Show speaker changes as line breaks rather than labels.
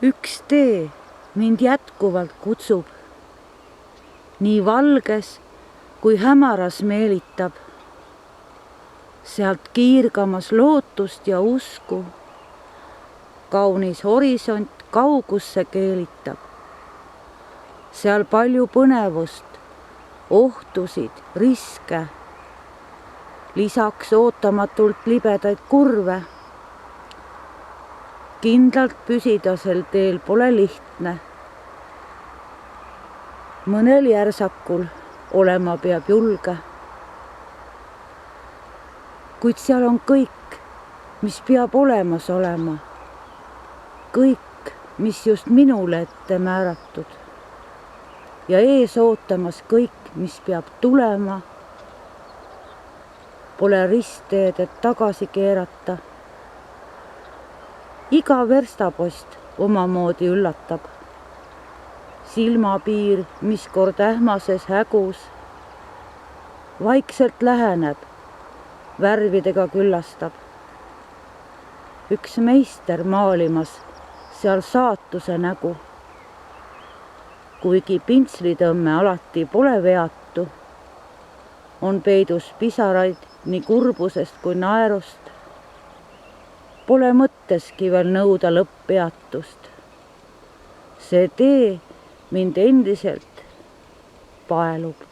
Üks tee mind jätkuvalt kutsub, nii valges kui hämaras meelitab, sealt kiirgamas lootust ja usku, kaunis horisont kaugusse keelitab. Seal palju põnevust, ohtusid, riske, lisaks ootamatult libedaid kurve. Kindlalt püsida sel teel pole lihtne. Mõnel järsakul olema peab julge. Kuid seal on kõik, mis peab olemas olema. Kõik, mis just minule ette määratud. Ja ees ootamas kõik, mis peab tulema. Pole ristteed, et tagasi keerata. Iga verstapost omamoodi üllatab. Silmapiir, mis kord ähmases hägus, vaikselt läheneb, värvidega küllastab. Üks meister maalimas seal saatuse nägu. Kuigi pintslitõmme alati pole veatu, on peidus pisaraid nii kurbusest kui naerust. Pole mõtteski veel nõuda lõpppeatust. See tee mind endiselt paelub.